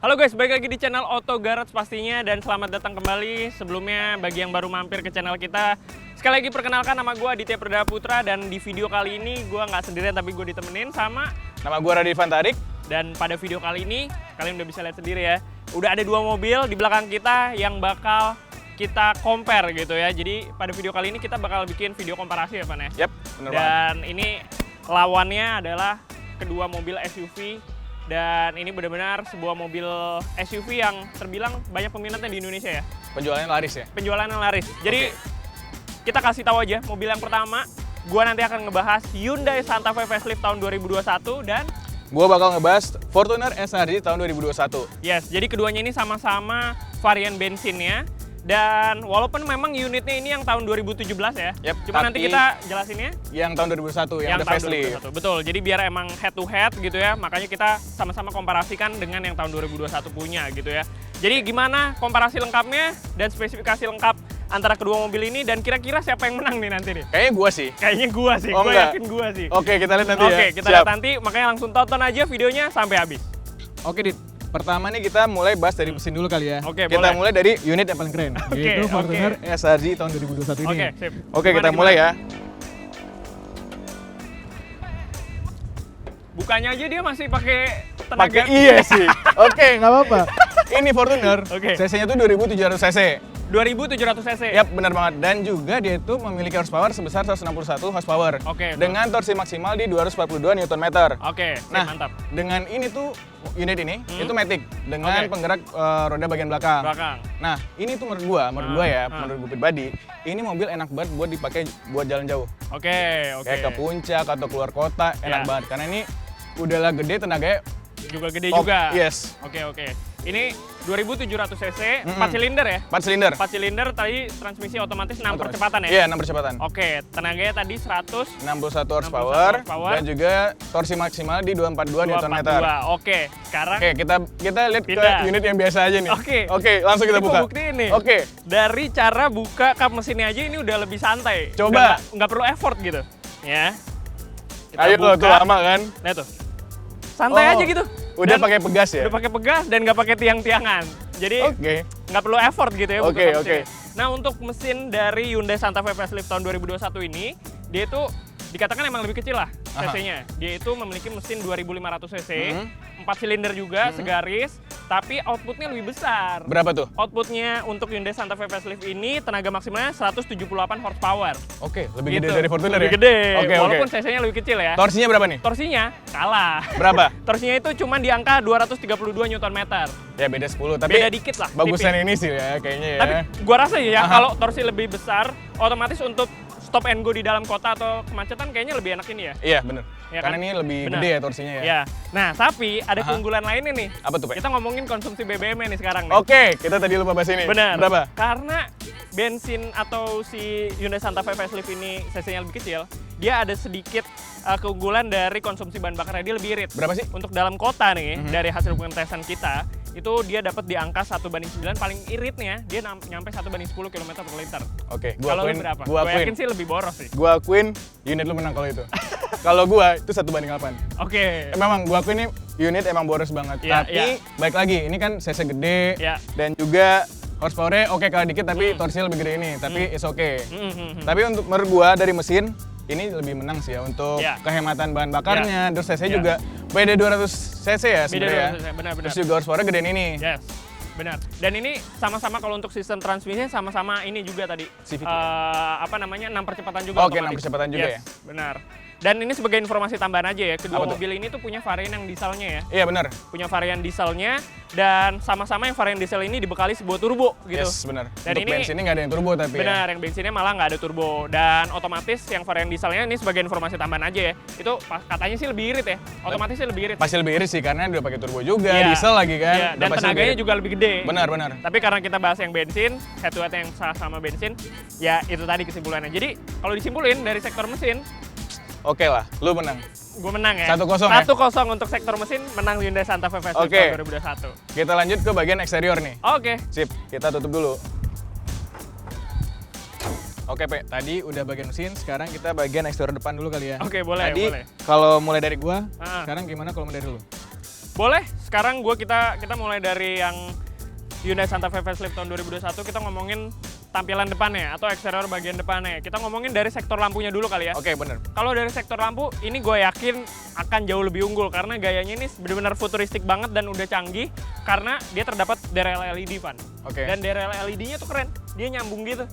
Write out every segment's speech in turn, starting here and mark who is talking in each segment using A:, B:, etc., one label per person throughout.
A: Halo guys, balik lagi di channel Auto Garage pastinya, dan selamat datang kembali. Sebelumnya bagi yang baru mampir ke channel kita, sekali lagi perkenalkan, nama gue Aditya Perdana Putra, dan di video kali ini gue nggak sendirian tapi gue ditemenin sama...
B: Nama gue Radifan Tarik.
A: Dan pada video kali ini, kalian udah bisa lihat sendiri ya, udah ada dua mobil di belakang kita yang bakal kita compare gitu ya. Jadi pada video kali ini kita bakal bikin video komparasi ya Pan ya?
B: Yap, bener banget.
A: Dan ini lawannya adalah kedua mobil SUV. Dan ini benar-benar sebuah mobil SUV yang terbilang banyak peminatnya di Indonesia ya.
B: Penjualannya laris ya?
A: Penjualannya laris. Jadi kita kasih tahu aja mobil yang pertama. Gua nanti akan ngebahas Hyundai Santa Fe Facelift tahun 2021 dan
B: Gua bakal ngebahas Fortuner SRG tahun 2021.
A: yes, jadi keduanya ini sama-sama varian bensinnya. Dan walaupun memang unitnya ini yang tahun 2017 ya.
B: Yep,
A: Cuma nanti
B: tapi
A: kita jelasinnya
B: yang tahun 2021 yang ada
A: tahun
B: facelift.
A: 2021. Betul, jadi biar emang head to head gitu ya, makanya kita sama-sama komparasikan dengan yang tahun 2021 punya gitu ya. Jadi gimana komparasi lengkapnya dan spesifikasi lengkap antara kedua mobil ini, dan kira-kira siapa yang menang nih nanti nih?
B: Kayaknya gua sih.
A: Kayaknya gua sih,
B: Oh,
A: gua
B: enggak.
A: yakin gua sih.
B: Oke, kita lihat nanti ya.
A: Oke, kita lihat nanti, makanya langsung tonton aja videonya sampai habis.
B: Oke, Dit. Pertama nih kita mulai bahas dari mesin dulu kali ya.
A: Oke,
B: kita
A: boleh.
B: mulai dari unit yang paling keren,
A: Oke,
B: yaitu Fortuner SRG tahun 2021 ini.
A: Oke, sip.
B: Oke,
A: Gimana,
B: kita mulai ya.
A: Bukanya aja dia masih pakai tenaga.
B: Pakai iya sih. Oke, nggak apa-apa. Ini Fortuner,
A: Oke.
B: cc-nya tuh 2700 cc.
A: 2700 cc.
B: Yap, benar banget. Dan juga dia itu memiliki horsepower sebesar 161 horsepower.
A: Oke,
B: dengan torsi maksimal di 242 Nm.
A: Oke, sip,
B: Nah,
A: mantap.
B: dengan ini tuh unit ini itu matic dengan
A: Oke.
B: penggerak roda bagian belakang.
A: Belakang.
B: Nah, ini tuh menurut gua ya,
A: Ah.
B: menurut gua pribadi, ini mobil enak banget buat dipakai buat jalan jauh.
A: Oke.
B: Kayak ke puncak atau keluar kota, enak
A: Ya.
B: banget karena ini udahlah gede, tenaganya
A: Juga gede
B: top.
A: juga.
B: Yes.
A: Oke. Ini 2700 cc, 4 silinder ya?
B: 4 silinder.
A: 4 silinder, tadi transmisi otomatis 6 percepatan ya?
B: Iya, 6 percepatan.
A: Oke, tenaganya tadi
B: 61 horsepower,
A: horsepower.
B: dan juga torsi maksimal di 242 Nm.
A: 242. Oke, sekarang
B: Oke, kita lihat
A: Pindah.
B: ke unit yang biasa aja nih.
A: Oke.
B: Langsung kita
A: Ini
B: buka.
A: gua buktiin nih.
B: Oke.
A: dari cara buka kap mesinnya aja ini udah lebih santai.
B: Coba.
A: Udah nggak perlu effort gitu. Ya. Kita
B: Ayo lo
A: buka.
B: tuh lama kan?
A: Nah tuh. Santai
B: Oh,
A: aja gitu.
B: Udah
A: Dan
B: pakai pegas ya?
A: Udah pakai pegas dan nggak pakai tiang-tiangan. Jadi
B: Oke.
A: nggak perlu effort gitu ya buka
B: Oke,
A: kap
B: oke.
A: mesinnya. Nah, untuk mesin dari Hyundai Santa Fe Facelift tahun 2021 ini, dia itu dikatakan emang lebih kecil lah
B: Aha.
A: cc-nya. Dia itu memiliki mesin 2500 cc,
B: Hmm.
A: 4 silinder juga segaris, tapi outputnya lebih besar.
B: Berapa tuh?
A: Outputnya untuk Hyundai Santa Fe Facelift ini tenaga maksimalnya 178 horsepower.
B: Oke, lebih gede
A: Gitu.
B: dari Fortuner
A: Lebih
B: ya?
A: gede,
B: Oke,
A: walaupun
B: oke.
A: cc-nya lebih kecil ya.
B: Torsinya berapa nih?
A: Torsinya kalah.
B: Berapa?
A: Torsinya itu cuma di angka 232 Nm.
B: Ya beda 10, tapi
A: Beda dikit lah.
B: bagusan
A: tipis.
B: ini sih ya kayaknya ya.
A: Tapi gua rasa ya,
B: Aha.
A: kalau torsi lebih besar, otomatis untuk stop and go di dalam kota atau kemacetan kayaknya lebih enak ini ya.
B: Iya, bener.
A: Ya
B: Karena
A: kan?
B: ini lebih
A: Benar.
B: gede ya torsinya ya.
A: Ya. Nah, tapi ada
B: Aha.
A: keunggulan lainnya nih.
B: Apa tuh, Pak?
A: Kita ngomongin konsumsi BBM nih sekarang nih.
B: Oke, kita tadi lupa bahas ini.
A: Benar.
B: Berapa?
A: Karena bensin atau si Hyundai Santa Fe Facelift ini cc-nya lebih kecil, dia ada sedikit keunggulan dari konsumsi bahan bakarnya, dia lebih irit.
B: Berapa sih?
A: Untuk dalam kota nih, dari hasil pengetesan kita, itu dia dapat di angka 1/9, paling iritnya dia nyampe 1/10 km per liter.
B: Oke, gua
A: Kalau lu
B: akuin.
A: berapa?
B: Gua
A: Gua
B: akuin.
A: yakin sih lebih boros sih.
B: Gua akuin unit lu menang kalau itu. Kalau gua itu 1/8.
A: Oke.
B: Memang gua akuin ini unit emang boros banget.
A: Iya,
B: Tapi
A: iya.
B: baik lagi, ini kan cc gede
A: Iya.
B: dan juga horsepower-nya oke kalah dikit tapi torsinya lebih gede ini, tapi it's okay. Tapi untuk menurut gua dari mesin ini lebih menang sih ya untuk
A: Iya.
B: kehematan bahan bakarnya, terus cc
A: Iya.
B: juga beda 200 cc ya
A: Beda
B: sebenarnya.
A: 200 cc, benar-benar.
B: Terus juga horsepower gedein ini.
A: Yes. Benar. Dan ini sama-sama kalau untuk sistem transmisinya sama-sama ini juga tadi.
B: CVT.
A: Apa namanya? 6 percepatan juga.
B: Oke, 6
A: otomatis.
B: percepatan juga
A: Yes, benar. Dan ini sebagai informasi tambahan aja ya, kedua
B: Apa tuh?
A: mobil ini tuh punya varian yang dieselnya ya.
B: Iya benar.
A: Punya varian dieselnya, dan sama-sama yang varian diesel ini dibekali sebuah turbo gitu.
B: Yes, benar.
A: Dan
B: Untuk
A: ini
B: bensin ini nggak ada yang turbo tapi
A: benar, yang bensinnya malah nggak ada turbo. Dan otomatis yang varian dieselnya ini sebagai informasi tambahan aja ya, itu katanya sih lebih irit ya, otomatis sih lebih irit.
B: ya. Pasti lebih irit sih karena udah pakai turbo juga,
A: Iya.
B: diesel lagi kan.
A: Iya,
B: Udah
A: dan
B: pasti lebih
A: tenaganya
B: irit.
A: juga lebih gede.
B: Benar, benar.
A: Tapi karena kita bahas yang bensin, head to head yang sama bensin, ya itu tadi kesimpulannya. Jadi kalau disimpulin dari sektor mesin,
B: Oke lah, lu menang.
A: gue menang ya.
B: 1-0 ya?
A: 1-0 untuk sektor mesin, menang Hyundai Santa Fe Facelift
B: Oke.
A: tahun 2021.
B: Kita lanjut ke bagian eksterior nih.
A: Oke.
B: Sip, kita tutup dulu. Oke, Pe. Tadi udah bagian mesin, sekarang kita bagian eksterior depan dulu kali ya.
A: Oke, boleh,
B: Tadi
A: boleh.
B: kalau mulai dari gua,
A: Ah.
B: sekarang gimana kalau mulai dari lu?
A: Boleh, sekarang kita mulai dari yang Hyundai Santa Fe facelift tahun 2021, kita ngomongin tampilan depannya atau eksterior bagian depannya. Kita ngomongin dari sektor lampunya dulu kali ya.
B: Oke, bener.
A: Kalau dari sektor lampu, ini gue yakin akan jauh lebih unggul karena gayanya ini benar-benar futuristik banget dan udah canggih karena dia terdapat derel LED, Van.
B: Oke.
A: Dan derel LED-nya tuh keren, dia nyambung gitu,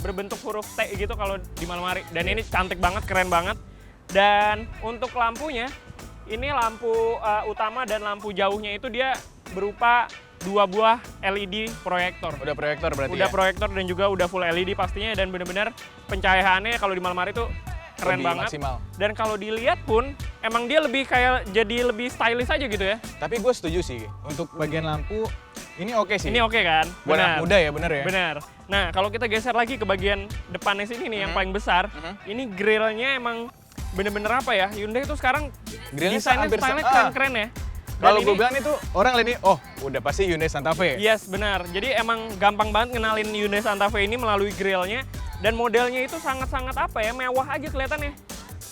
A: berbentuk huruf T gitu kalau di malam hari. Dan ini cantik banget, keren banget. Dan untuk lampunya, ini lampu utama dan lampu jauhnya itu dia berupa 2 buah LED proyektor.
B: Udah proyektor berarti
A: Udah
B: ya?
A: proyektor dan juga udah full LED pastinya dan bener-bener pencahayaannya kalau di malam hari tuh keren
B: Lebih
A: banget.
B: maksimal.
A: Dan kalau dilihat pun emang dia lebih kayak jadi lebih stylish aja gitu ya.
B: Tapi gue setuju sih, untuk bagian lampu ini oke sih.
A: Ini oke kan?
B: Buat anak muda ya, bener ya?
A: Bener. Nah, kalau kita geser lagi ke bagian depannya sini nih yang paling besar, ini grillnya emang bener-bener apa ya? Hyundai itu sekarang
B: Grillnya
A: desainnya
B: hampir
A: stylenya
B: sama.
A: keren-keren ya.
B: Kalau
A: Dan
B: gue
A: ini-
B: bilang itu orang lihat ini, oh udah pasti Hyundai Santa Fe.
A: Yes, benar. Jadi emang gampang banget kenalin Hyundai Santa Fe ini melalui grillnya dan modelnya itu sangat-sangat apa ya, mewah aja kelihatannya.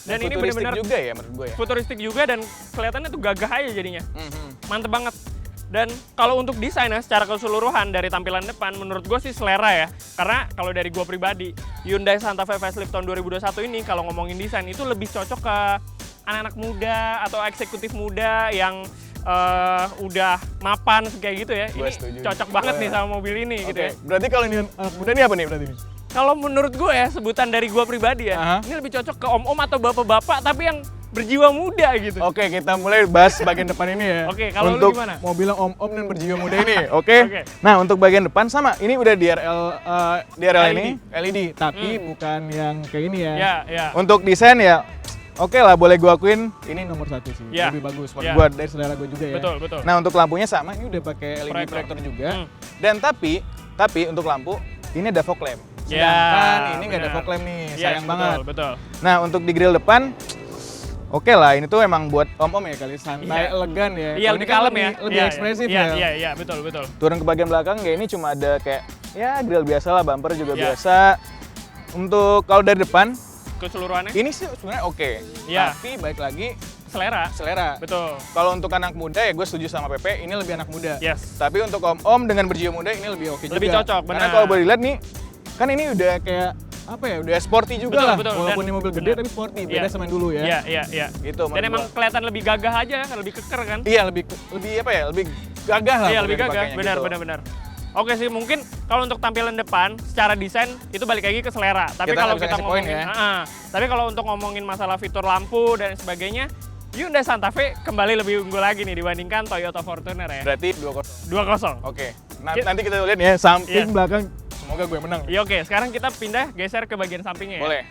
A: Dan ini
B: futuristik
A: benar-benar
B: juga ya menurut gue ya.
A: futuristik juga dan kelihatannya tuh gagah aja jadinya. Mantep banget. Dan kalau untuk desainnya secara keseluruhan dari tampilan depan menurut gue sih selera ya. Karena kalau dari gue pribadi, Hyundai Santa Fe facelift tahun 2021 ini kalau ngomongin desain itu lebih cocok ke anak-anak muda atau eksekutif muda yang udah mapan kayak gitu ya.
B: Gua
A: Ini
B: setuju.
A: cocok banget nih sama mobil ini
B: Oke,
A: gitu ya.
B: berarti kalau ini anak muda ini apa nih berarti?
A: Kalau menurut gue ya, sebutan dari gue pribadi ya,
B: Aha.
A: ini lebih cocok ke om-om atau bapak-bapak tapi yang berjiwa muda gitu.
B: Oke, kita mulai bahas bagian depan ini ya.
A: Oke, kalau lu
B: untuk
A: gimana?
B: mobil om-om dan berjiwa muda ini, oke?
A: Oke.
B: Nah, untuk bagian depan sama, ini udah DRL
A: LED.
B: ini LED, tapi bukan yang kayak ini ya.
A: Ya, ya.
B: Untuk desain ya, oke lah, boleh gua akuin ini nomor 1 sih,
A: Ya.
B: lebih bagus
A: Ya.
B: buat dari selera gue juga ya.
A: Betul, betul.
B: Nah, untuk lampunya sama, ini udah pakai LED
A: Proyektor.
B: proyektor juga.
A: Hmm.
B: Dan tapi untuk lampu ini ada fog lamp.
A: Ya,
B: Sedangkan ini nggak ada
A: benar.
B: fog lamp nih,
A: Yes,
B: sayang
A: betul,
B: banget.
A: Betul.
B: Nah, untuk di grill depan, oke lah, ini tuh emang buat om-om ya kali, santai,
A: Iya.
B: elegan ya.
A: Iya,
B: Kalau
A: lebih
B: ini kan
A: kalem ya.
B: Lebih
A: Iya,
B: ekspresif
A: iya,
B: ya.
A: Iya, iya, betul, betul.
B: Turun ke bagian belakang ya ini cuma ada kayak ya grill biasa lah, bumper juga
A: Iya.
B: biasa. Untuk kalau dari depan,
A: Keseluruhannya
B: ini sih sebenarnya oke.
A: Iya.
B: Tapi baik lagi
A: selera.
B: selera.
A: Betul.
B: Kalau untuk anak muda ya gue setuju sama Pepe, ini lebih anak muda.
A: Yes.
B: Tapi untuk om-om dengan berjiwa muda ini lebih oke juga.
A: Lebih cocok,
B: Karena
A: benar.
B: kalau boleh lihat nih, kan ini udah kayak apa ya, udah sporty juga
A: Betul,
B: lah.
A: betul.
B: Walaupun
A: Dan-
B: ini mobil gede
A: benar.
B: tapi sporty,
A: Iya.
B: beda sama yang dulu ya.
A: Iya, iya, iya.
B: Gitu
A: Dan
B: menurut
A: emang
B: gua.
A: kelihatan lebih gagah aja, lebih keker kan?
B: Iya, lebih apa ya, lebih gagah lah.
A: Iya,
B: pokoknya
A: lebih gagah.
B: dipakainya
A: Benar,
B: gitu.
A: benar, benar. Oke sih, mungkin kalau untuk tampilan depan secara desain itu balik lagi ke selera. Tapi
B: Kita
A: kalau
B: nggak bisa
A: kita
B: ngasih poin
A: ngomongin,
B: ya.
A: tapi kalau untuk ngomongin masalah fitur lampu dan sebagainya, Hyundai Santa Fe kembali lebih unggul lagi nih dibandingkan Toyota Fortuner ya.
B: Berarti 2-0.
A: 2-0.
B: Oke.
A: Kita-
B: Nanti kita lihat ya samping
A: Iya.
B: belakang. Semoga gue menang.
A: Iya, oke, sekarang kita pindah geser ke bagian sampingnya ya.
B: Boleh.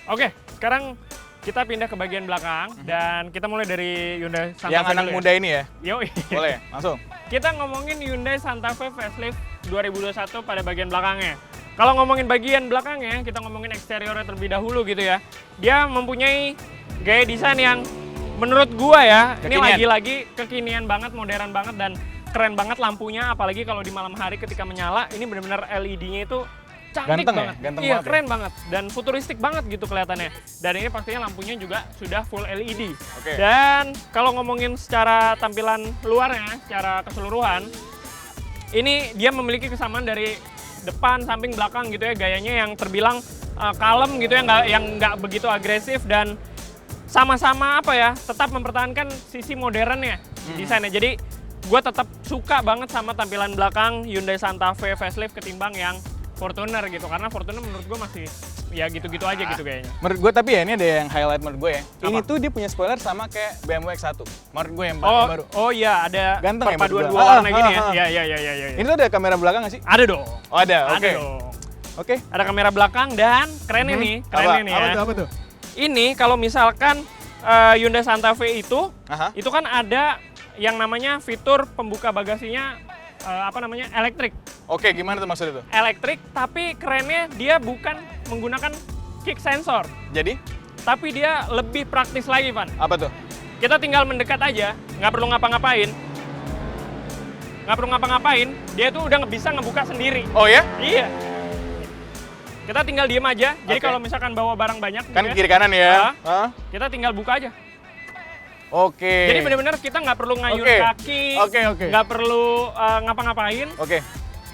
A: Oke, sekarang kita pindah ke bagian belakang dan kita mulai dari Hyundai Santa
B: Yang
A: Fe
B: anak
A: dulu ya.
B: muda ini ya.
A: Yoi.
B: Boleh, langsung.
A: Kita ngomongin Hyundai Santa Fe facelift 2021 pada bagian belakangnya. Kalau ngomongin bagian belakangnya, kita ngomongin eksteriornya terlebih dahulu gitu ya. Dia mempunyai gaya desain yang menurut gua ya, ini
B: Kekinian.
A: lagi-lagi kekinian banget, modern banget dan keren banget lampunya, apalagi kalau di malam hari ketika menyala, ini benar-benar LED-nya itu cantik
B: Ganteng ya?
A: banget.
B: Ganteng
A: iya,
B: banget ya?
A: keren banget dan futuristik banget gitu kelihatannya. Dan ini pastinya lampunya juga sudah full LED.
B: Oke.
A: Dan kalau ngomongin secara tampilan luarnya, secara keseluruhan, ini dia memiliki kesamaan dari depan, samping, belakang gitu ya. Gayanya yang terbilang kalem gitu ya, yang nggak begitu agresif dan sama-sama apa ya, tetap mempertahankan sisi modernnya desainnya. Jadi gue tetap suka banget sama tampilan belakang Hyundai Santa Fe facelift ketimbang yang Fortuner gitu, karena Fortuner menurut gue masih ya gitu-gitu aja gitu kayaknya.
B: Menurut gue tapi ya ini ada yang highlight menurut gue ya.
A: Apa?
B: Ini tuh dia punya spoiler sama kayak BMW X1. Menurut gue yang baru.
A: Oh iya, ada
B: Ganteng ya
A: perpaduan
B: menurut
A: dua
B: gua.
A: warna gini ya.
B: Ah.
A: Iya.
B: Ini tuh ada kamera belakang nggak sih?
A: Ada dong.
B: Oh ada,
A: Ada
B: oke.
A: dong.
B: Oke.
A: Ada kamera belakang dan kerennya nih, kerennya nih ya.
B: Apa tuh?
A: Ini kalau misalkan Hyundai Santa Fe itu
B: Aha.
A: kan ada yang namanya fitur pembuka bagasinya elektrik.
B: Oke, gimana tuh maksudnya tuh?
A: Elektrik, tapi kerennya dia bukan menggunakan kick sensor,
B: Jadi,
A: tapi dia lebih praktis lagi, Van.
B: apa tuh?
A: Kita tinggal mendekat aja, nggak perlu ngapa-ngapain. Nggak perlu ngapa-ngapain, dia tuh udah bisa ngebuka sendiri.
B: Oh ya?
A: Iya. Kita tinggal diem aja, jadi
B: Oke.
A: kalau misalkan bawa barang banyak,
B: Kan
A: gitu ya,
B: kiri kanan ya.
A: Ah.
B: Hah?
A: kita tinggal buka aja.
B: Oke.
A: Jadi benar-benar kita nggak perlu ngayun
B: Oke.
A: kaki,
B: Oke.
A: nggak perlu ngapa-ngapain.
B: Oke.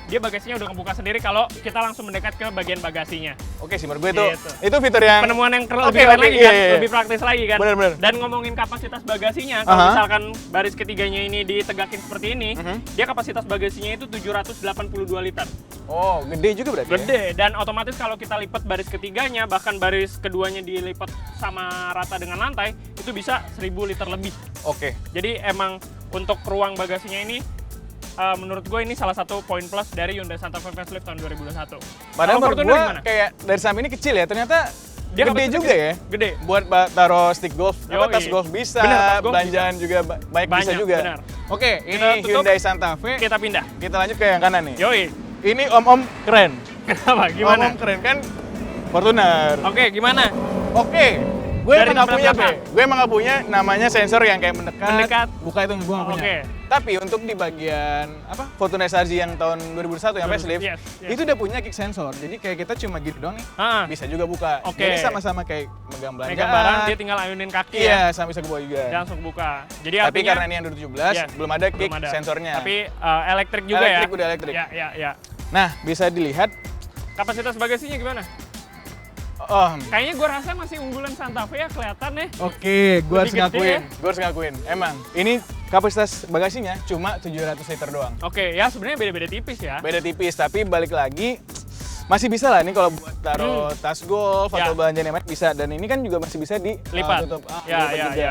A: Dia bagasinya udah ngebuka sendiri kalau kita langsung mendekat ke bagian bagasinya.
B: Oke sih, menurut gue itu
A: Gitu.
B: itu fitur yang
A: Penemuan yang lebih
B: Oke,
A: keren
B: oke,
A: lagi
B: iya,
A: kan,
B: iya.
A: lebih praktis lagi kan.
B: Bener-bener.
A: Dan ngomongin kapasitas bagasinya, kalau
B: Aha.
A: misalkan baris ketiganya ini ditegakin seperti ini, dia kapasitas bagasinya itu 782 liter.
B: Oh, gede juga berarti. Ya?
A: Gede, dan otomatis kalau kita lipat baris ketiganya, bahkan baris keduanya dilipat sama rata dengan lantai, itu bisa 1000 liter lebih.
B: Oke.
A: Jadi emang untuk ruang bagasinya ini, menurut gue ini salah satu poin plus dari Hyundai Santa Fe Facelift tahun 2021.
B: Padahal
A: Kalau
B: menurut
A: Fortuner
B: gue
A: gimana?
B: kayak dari samping ini kecil ya, ternyata
A: Dia
B: gede
A: kapasitasnya
B: juga ya.
A: Gede.
B: Buat taruh stick golf,
A: Yoi.
B: tas golf bisa,
A: Bener, tas golf
B: belanjaan juga banyak bisa
A: Banyak,
B: juga.
A: benar.
B: Oke, ini
A: Kita tutup.
B: Hyundai Santa Fe.
A: Kita pindah.
B: Kita lanjut ke yang kanan nih.
A: Yoi.
B: Ini om-om keren.
A: Kenapa? Gimana?
B: Om-om keren kan Fortuner.
A: Oke, gimana?
B: Oke. Gue
A: Dari
B: emang nggak punya,
A: belakang.
B: Pe. Gue emang nggak punya namanya sensor yang kayak mendekat.
A: Mendekat.
B: Buka itu gue nggak punya.
A: Oke.
B: Tapi untuk di bagian apa Fortuner SRZ yang tahun 2001 yang facelift,
A: yes, yes.
B: itu udah punya kick sensor. Jadi kayak kita cuma gitu doang nih,
A: Ah.
B: bisa juga buka.
A: Oke.
B: Jadi sama-sama kayak megang belanjaan.
A: Megang barang, dia tinggal ayunin kaki
B: Iya,
A: ya.
B: sama bisa gue juga.
A: Dia langsung buka. Jadi
B: Tapi
A: artinya,
B: karena ini yang 2017,
A: ya,
B: belum ada kick
A: belum ada.
B: sensornya.
A: Tapi elektrik juga
B: Elektrik,
A: ya.
B: udah elektrik.
A: Ya.
B: Nah, bisa dilihat.
A: Kapasitas bagasinya gimana?
B: Oh,
A: Kayaknya gue rasa masih unggulan Santa Fe ya, kelihatan ya.
B: oke, gue harus
A: Lebih gede
B: ngakuin.
A: ya?
B: Gue harus ngakuin. Emang, ini kapasitas bagasinya cuma 700 liter doang.
A: Oke, ya sebenarnya beda-beda tipis ya.
B: Beda tipis, tapi balik lagi masih bisa lah nih kalau buat taruh tas golf
A: Ya.
B: atau belanjaan yang lain bisa. Dan ini kan juga masih bisa di
A: Lipat.
B: tutup.
A: Ya.
B: Lipat juga.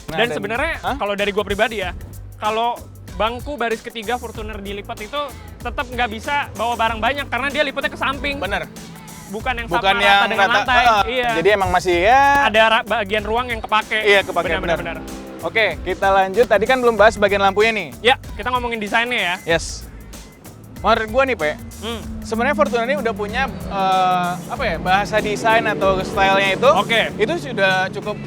B: Nah,
A: Dan sebenarnya
B: Hah?
A: kalau dari gue pribadi ya, kalau bangku baris ketiga Fortuner dilipat itu tetap nggak bisa bawa barang banyak karena dia lipatnya ke samping,
B: Bener.
A: bukan yang
B: Bukan
A: sama
B: yang
A: rata dengan lantai. Iya.
B: Jadi emang masih ya.
A: Ada bagian ruang yang kepake.
B: Iya, kepake, benar.
A: Benar.
B: Oke, kita lanjut. Tadi kan belum bahas bagian lampunya nih.
A: Ya, kita ngomongin desainnya ya.
B: Yes. Menurut gua nih, Pe,
A: Hmm.
B: sebenarnya Fortuner ini udah punya apa ya, bahasa desain atau stylenya itu.
A: Oke.
B: Itu sudah cukup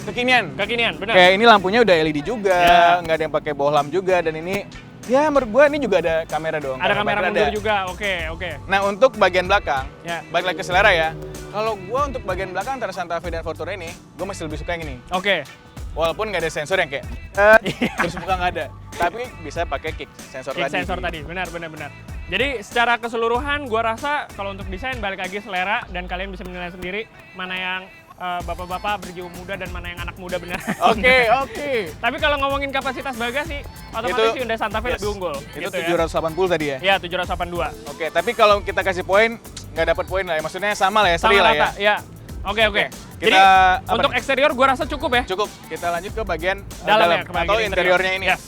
B: kekinian.
A: Kekinian, benar.
B: Kayak ini lampunya udah LED juga,
A: Ya.
B: nggak ada yang pakai bohlam juga, dan ini ya menurut gua ini juga ada kamera dong.
A: Ada kamera
B: bumper
A: mundur
B: ada.
A: juga. Oke.
B: Nah, untuk bagian belakang,
A: Ya.
B: balik lagi ke selera ya. Kalau gua untuk bagian belakang antara Santa Fe dan Fortuner ini, gua masih lebih suka yang ini.
A: Oke.
B: Walaupun nggak ada sensor yang kayak terus buka nggak ada, tapi bisa pakai kick sensor
A: Kick
B: tadi.
A: sensor tadi, benar. Jadi secara keseluruhan gua rasa kalau untuk desain balik lagi selera dan kalian bisa menilai sendiri mana yang bapak-bapak berjiwa muda dan mana yang anak muda benar.
B: Oke.
A: Tapi kalau ngomongin kapasitas bagasi, otomatis Hyundai Santa Fe
B: yes.
A: lebih unggul.
B: Itu
A: gitu ya.
B: 780 tadi ya?
A: Ya, 782.
B: Oke, tapi kalau kita kasih poin, nggak dapat poin lah ya. Maksudnya sama lah ya, seri
A: Sama
B: lah
A: rata,
B: ya.
A: ya. Oke.
B: Kita
A: Jadi
B: apa
A: untuk
B: nih?
A: eksterior gua rasa cukup ya.
B: Cukup, kita lanjut ke bagian
A: Dalam
B: dalam
A: ya, ke bagian
B: atau
A: interior.
B: interiornya ini.
A: Yes.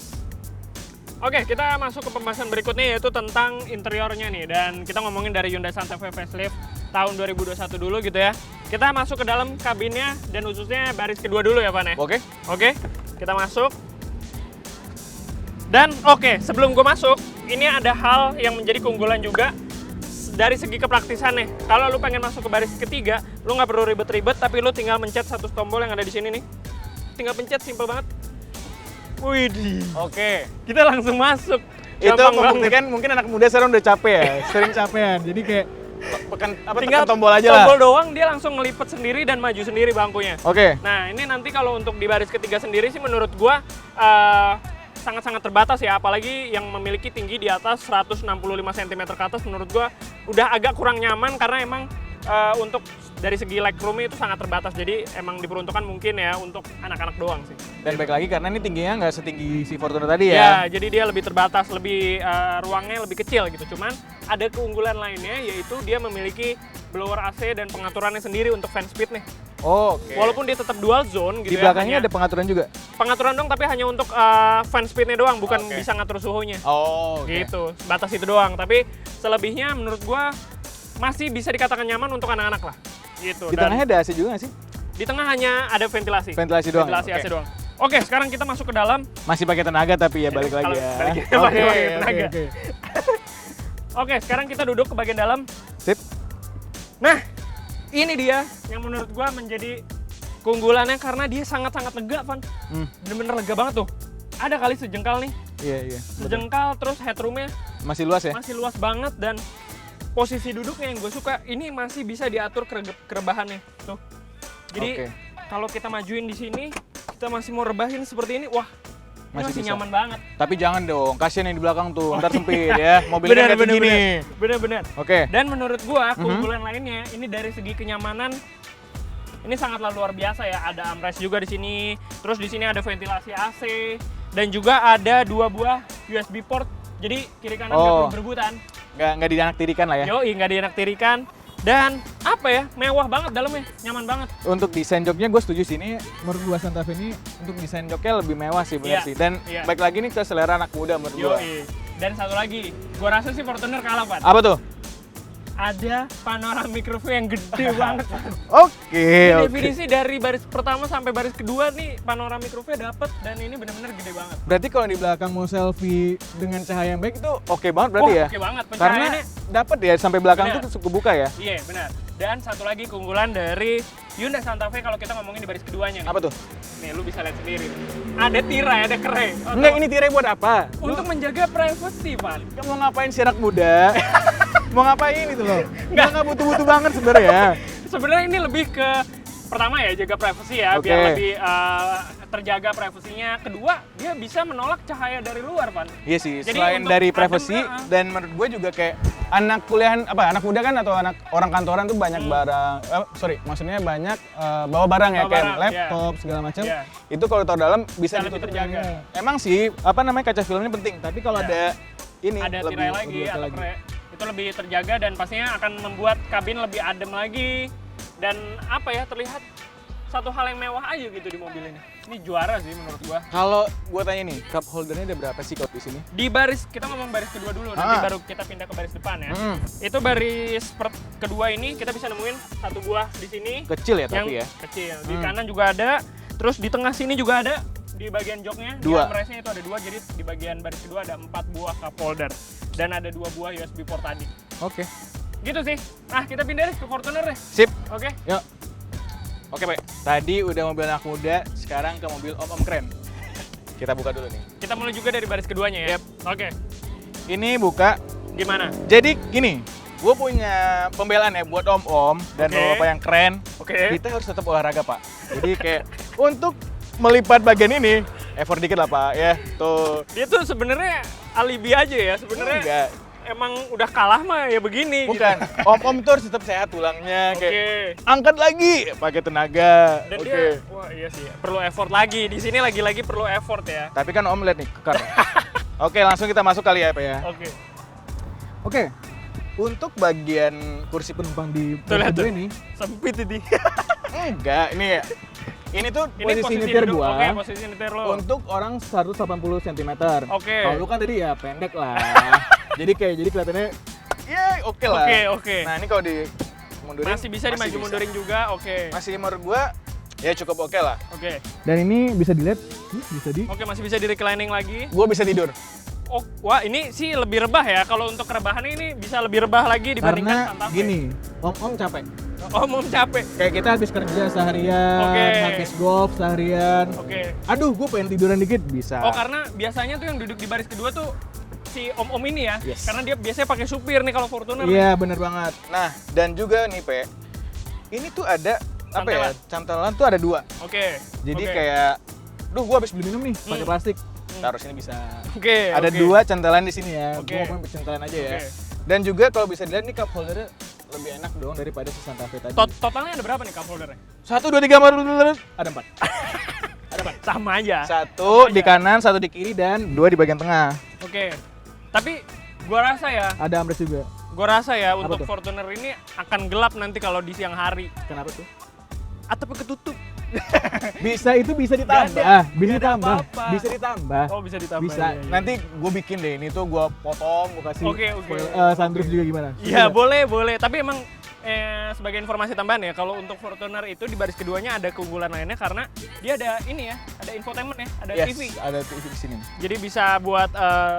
A: Oke, kita masuk ke pembahasan berikutnya yaitu tentang interiornya nih. Dan kita ngomongin dari Hyundai Santa Fe Facelift tahun 2021 dulu gitu ya. Kita masuk ke dalam kabinnya dan khususnya baris kedua dulu ya, Pan ya.
B: Oke.
A: Oke, kita masuk. Dan oke, sebelum gue masuk, ini ada hal yang menjadi keunggulan juga dari segi kepraktisannya. Kalau lu pengen masuk ke baris ketiga, lu nggak perlu ribet-ribet, tapi lu tinggal mencet satu tombol yang ada di sini nih. Tinggal pencet, simple banget. Widih,
B: Oke.
A: kita langsung masuk.
B: Itu
A: Gampang
B: membuktikan mungkin anak muda sekarang udah capek ya, sering capean. Jadi kayak
A: tinggal
B: tekan tombol aja lah.
A: Tombol doang, dia langsung ngelipet sendiri dan maju sendiri bangkunya.
B: Oke.
A: Nah, ini nanti kalau untuk di baris ketiga sendiri sih menurut gua sangat-sangat terbatas ya, apalagi yang memiliki tinggi di atas 165 cm ke atas menurut gua udah agak kurang nyaman karena emang untuk dari segi legroom itu sangat terbatas, jadi emang diperuntukkan mungkin ya untuk anak-anak doang sih.
B: Dan baik lagi karena ini tingginya nggak setinggi si Fortuner tadi
A: Ya,
B: ya.
A: jadi dia lebih terbatas, lebih ruangnya lebih kecil gitu. Cuman ada keunggulan lainnya yaitu dia memiliki blower AC dan pengaturannya sendiri untuk fan speed nih.
B: Oh, oke.
A: Walaupun dia tetap dual zone gitu
B: Di belakangnya
A: ya.
B: ada pengaturan juga.
A: Pengaturan dong, tapi hanya untuk fan speednya doang, bukan
B: Oke.
A: bisa ngatur suhunya.
B: Oh, oke.
A: Gitu, batas itu doang. Tapi selebihnya menurut gua masih bisa dikatakan nyaman untuk anak-anak lah. Gitu.
B: Di
A: Dan
B: tengahnya ada AC juga nggak sih?
A: di tengah hanya ada ventilasi.
B: Ventilasi doang.
A: Ventilasi
B: ya?
A: AC
B: Oke.
A: doang. Oke, sekarang kita masuk ke dalam.
B: Masih pakai tenaga tapi ya balik lagi
A: Kalau
B: ya.
A: balik-
B: Oke,
A: pakai
B: oke,
A: tenaga.
B: oke.
A: Oke, sekarang kita duduk ke bagian dalam.
B: Sip.
A: Nah, ini dia yang menurut gua menjadi keunggulannya karena dia sangat-sangat lega, Van. Bener-bener lega banget tuh. Ada kali sejengkal nih.
B: Iya, iya.
A: Sejengkal, terus headroomnya
B: Masih luas ya?
A: masih luas banget dan posisi duduknya yang gue suka ini masih bisa diatur kerebahannya tuh. Jadi
B: Oke.
A: kalau kita majuin di sini kita masih mau rebahin seperti ini, wah ini masih
B: bisa.
A: nyaman banget.
B: Tapi jangan dong, kasihan yang di belakang tuh, ntar sempit ya. Mobilnya kan kayak gini.
A: Bener.
B: Oke.
A: Dan menurut gua keunggulan lainnya ini dari segi kenyamanan ini sangatlah luar biasa ya. Ada armrest juga di sini. Terus di sini ada ventilasi AC dan juga ada 2 buah USB port. Jadi kiri kanan nggak perlu berebutan.
B: Nggak dianaktirikan lah ya.
A: Yoi, nggak dianaktirikan. Dan apa ya, mewah banget dalamnya, nyaman banget.
B: Untuk desain joknya gue setuju sih, ini menurut gue Santa Fe ini untuk desain joknya lebih mewah sih bener sih. Dan baik lagi nih ke selera anak muda menurut gue.
A: Dan satu lagi, gue rasa sih Fortuner kalah, Pak.
B: Apa tuh?
A: Ada panoramic roof yang gede banget.
B: Oke.
A: Definisi dari baris pertama sampai baris kedua nih panoramic roof-nya dapet dan ini benar-benar gede banget.
B: Berarti kalau di belakang mau selfie dengan cahaya yang baik itu oke banget berarti ya?
A: Oke banget.
B: Karena dapat ya sampai belakang tuh kebuka ya?
A: Iya, benar. Dan satu lagi keunggulan dari Hyundai Santa Fe kalau kita ngomongin di baris keduanya nih.
B: Apa tuh?
A: Nih, lu bisa lihat sendiri. Ada tirai, ada kere.
B: Enggak, ini tirai buat apa?
A: Untuk menjaga privacy, Pak.
B: Kamu mau ngapain sih anak muda? Mau ngapain itu loh? Nggak butuh-butuh banget sebenarnya.
A: Sebenarnya ini lebih ke pertama ya jaga privasi ya, biar lebih terjaga privasinya. Kedua, dia bisa menolak cahaya dari luar, Pan.
B: Iya sih,
A: jadi
B: selain dari privasi dan menurut gue juga kayak anak kuliahan anak muda kan atau anak orang kantoran tuh banyak barang, maksudnya banyak bawa barang ya, kayak laptop segala macam. Itu kalau taruh dalam bisa ditutup terjaga. Emang sih kaca filmnya penting, tapi kalau ada ini
A: ada tirai lagi atau itu lebih terjaga dan pastinya akan membuat kabin lebih adem lagi dan terlihat satu hal yang mewah aja gitu di mobil ini. Ini juara sih menurut gua.
B: Kalau gua tanya nih, cup holdernya ada berapa sih kalau di sini?
A: Di baris, kita ngomong baris kedua dulu, nanti baru kita pindah ke baris depan ya. Itu baris kedua ini kita bisa nemuin satu buah di sini.
B: Kecil ya tapi ya?
A: Kecil. Di kanan juga ada, terus di tengah sini juga ada. Di bagian joknya, di armrestnya itu ada 2, jadi di bagian baris kedua ada 4 buah cup holder. Dan ada 2 buah USB port tadi.
B: Oke.
A: Gitu sih. Nah, kita pindah deh ke Fortuner deh.
B: Sip.
A: Oke.
B: Yuk. Oke, Pak. Tadi udah mobil anak muda, sekarang ke mobil om-om keren. Kita buka dulu nih.
A: Kita mulai juga dari baris keduanya ya.
B: Yep.
A: Oke.
B: Ini buka.
A: Gimana?
B: Jadi gini, gue punya pembelaan ya buat om-om dan bapak yang keren. Kita harus tetap olahraga, Pak. Jadi kayak untuk melipat bagian ini, effort dikit lah, Pak, ya. Tuh.
A: Dia tuh sebenarnya alibi aja ya, sebenarnya.
B: Enggak.
A: Emang udah kalah mah ya begini.
B: Bukan. Gitu. Om-om tuh harus tetap sehat tulangnya, kayak angkat lagi, pakai tenaga.
A: Dan dia, wah iya sih, perlu effort lagi. Di sini lagi-lagi perlu effort ya.
B: Tapi kan om lihat nih, kekar. Oke, langsung kita masuk kali ya, Pak ya. Oke. Untuk bagian kursi penumpang di kedua ini
A: sempit ini.
B: Enggak, ini ya. Ini tuh posisi nyetir gua.
A: Posisi nyetir lo.
B: Untuk orang 180 cm. Kalau lu kan tadi ya pendek lah. jadi kelihatannya oke lah.
A: Oke.
B: Nah, ini kalau di mundurin
A: masih bisa dimaju mundurin juga.
B: Masih menurut gua ya cukup oke lah.
C: Dan ini bisa dilihat,
A: masih bisa di reclining lagi.
B: Gua bisa tidur.
A: Oh, wah ini sih lebih rebah ya. Kalau untuk rebahan ini bisa lebih rebah lagi dibandingkan Santa Fe.
C: Karena gini, om capek.
A: Om capek.
C: Kayak kita habis kerja seharian, habis golf seharian. Aduh, gue pengen tiduran dikit, bisa.
A: Oh, karena biasanya tuh yang duduk di baris kedua tuh si om-om ini ya. Karena dia biasanya pakai supir nih kalau Fortuner.
C: Iya, bener banget.
B: Nah, dan juga nih, Pe. Ini tuh ada cantelan tuh ada 2. Jadi kayak
C: gue habis beli minum nih, pakai plastik.
B: Taruh sini bisa.
C: Ada 2 cantelan di sini ya. Gue mau cantelan aja ya.
B: Dan juga kalau bisa dilihat nih cup holdernya lebih enak dong daripada si Santa Fe tadi.
A: Totalnya ada berapa nih cup holdernya?
B: 1, 2, 3, 4, ada 4.
A: Ada 4. Sama aja.
B: 1 di kanan, 1 di kiri, dan 2 di bagian tengah.
A: Tapi gua rasa ya.
C: Ada armrest juga.
A: Gua rasa ya untuk Fortuner ini akan gelap nanti kalau di siang hari.
C: Kenapa tuh?
A: Atapnya ketutup.
C: Bisa ditambah. Bisa ditambah.
A: Oh, bisa ditambah.
C: Bisa.
A: Ya.
B: Nanti gue bikin deh ini tuh, gue potong, gue kasih.
C: Sunroof juga gimana?
A: Iya, boleh. Tapi emang sebagai informasi tambahan ya, kalau untuk Fortuner itu di baris keduanya ada keunggulan lainnya karena dia ada ini ya, ada infotainment ya, ada TV.
B: Ada TV di sini.
A: Jadi bisa buat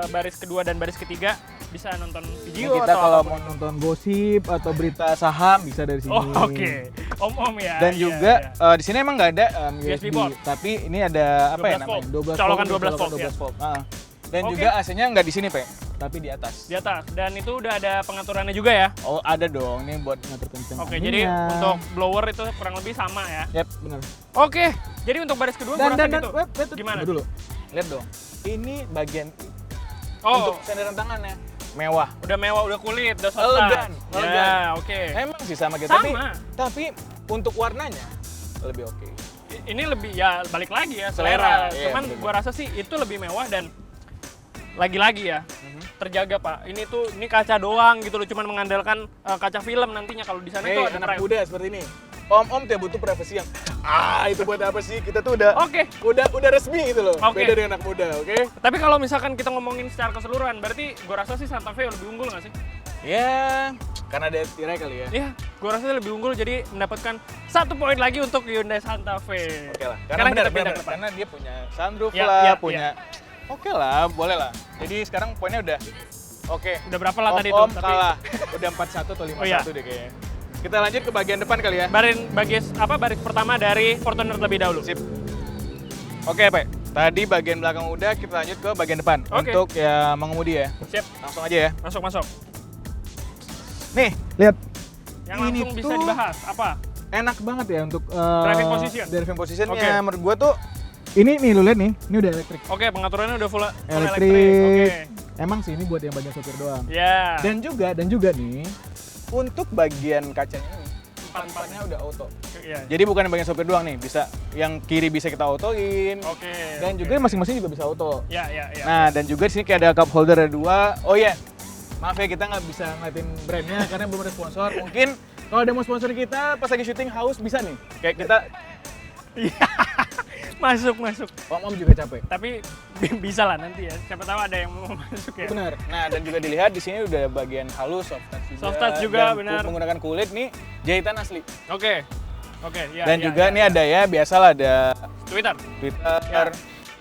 A: baris kedua dan baris ketiga bisa nonton video
B: kita
A: atau
B: kalau
A: apapun.
B: mau nonton gosip atau berita saham bisa dari sini.
A: Om ya.
B: Dan juga di sini emang nggak ada
A: USB port,
B: tapi ini ada apa ya namanya?
A: Colokan 12 volt.
B: Dan juga AC-nya nggak di sini, Pe. tapi di atas.
A: Di atas. Dan itu udah ada pengaturannya juga ya?
B: Oh, ada dong. Ini buat ngatur kencang.
A: Oke, jadi untuk blower itu kurang lebih sama ya?
B: Yap, benar.
A: Oke, jadi untuk baris kedua gue rasa gitu. Gimana?
B: Dulu. Lihat dong. Ini bagian
A: untuk
B: senderan tangannya. Mewah.
A: Udah mewah, udah kulit, udah soft
B: Elegan.
A: Ya, oke.
B: Emang sih sama gitu.
A: Sama.
B: Tapi untuk warnanya lebih oke.
A: Ini lebih ya balik lagi ya selera.
B: Iya,
A: Cuman gua rasa sih itu lebih mewah dan lagi-lagi ya terjaga Pak. Ini kaca doang gitu loh, cuman mengandalkan kaca film nantinya kalau di sana itu ada
B: anak muda seperti ini. Om tidak butuh privasi yang itu buat apa sih? Kita tuh udah udah resmi gitu loh. Beda dengan anak muda, oke?
A: Tapi kalau misalkan kita ngomongin secara keseluruhan, berarti gua rasa sih Santa Fe lebih unggul nggak sih?
B: Ya, karena ada tirai kali ya.
A: Iya, gua rasa lebih unggul jadi mendapatkan 1 poin lagi untuk Hyundai Santa Fe.
B: Oke lah.
A: Karena
B: benar. Karena dia punya sunroof lah, punya. Oke lah, boleh lah. Jadi sekarang poinnya udah oke.
A: Udah berapa lah tadi itu?
B: Om kalah. Udah 4-1 atau 5-1 deh kayaknya. Kita lanjut ke bagian depan kali ya.
A: Baris pertama dari Fortuner terlebih dahulu.
B: Sip. Oke, Pak. Tadi bagian belakang udah, kita lanjut ke bagian depan. Untuk ya mengemudi ya.
A: Siap.
B: Langsung aja ya.
A: Masuk.
B: Nih, lihat.
A: Yang langsung bisa dibahas apa?
B: Enak banget ya untuk
A: driving position.
B: Driving positionnya menurut gua tuh
C: ini lu lihat nih, ini udah elektrik.
A: Oke, pengaturannya udah full
C: elektrik. Emang sih ini buat yang bagian sopir doang.
A: Ya.
C: Dan juga nih
B: untuk bagian kacanya ini empat-empatnya udah auto.
A: Ya.
B: Jadi bukan yang bagian sopir doang nih, bisa yang kiri bisa kita autoin. Dan juga masing-masing juga bisa auto.
A: Ya.
B: Nah, dan juga di sini kayak ada cup holder ada 2. Oh iya. Maaf ya kita nggak bisa ngeliatin brandnya karena belum ada sponsor. Mungkin kalau ada mau sponsor kita pas lagi syuting haus bisa nih. Kayak kita
A: masuk.
B: Om juga capek.
A: Tapi bisa lah nanti ya. Siapa tahu ada yang mau masuk ya.
B: Benar. Nah, dan juga dilihat di sini udah bagian halus soft touch juga.
A: Benar.
B: Menggunakan kulit nih jahitan asli.
A: Oke, ya.
B: Dan juga nih ada ya biasalah ada
A: Twitter.
B: Ya.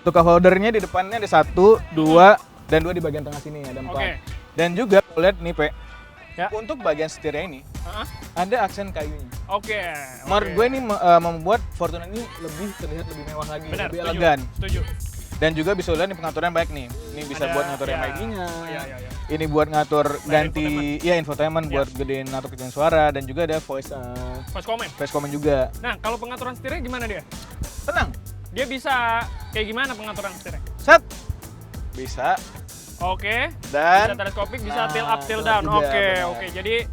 B: Untuk cup holdernya di depannya ada 1, 2 dan 2 di bagian tengah sini ada 4. Dan juga kalau lihat nih, Pe. Ya. Untuk bagian setirnya ini ada aksen kayunya.
A: Oke.
B: Menurut gue ini membuat Fortuner ini lebih terlihat lebih mewah lagi, lebih elegan.
A: Setuju.
B: Dan juga bisa lihat nih pengaturan baik nih. Ini bisa buat ngatur MID-nya.
A: Iya.
B: Ini buat ngatur ganti infotainment buat gedein atau kecilin suara dan juga ada voice comment juga.
A: Nah, kalau pengaturan setirnya gimana dia?
B: Tenang.
A: Dia bisa kayak gimana pengaturan setirnya?
B: Set. Bisa.
A: Oke.
B: Dan
A: bisa teleskopik, bisa tilt up, tilt down. Oke. Jadi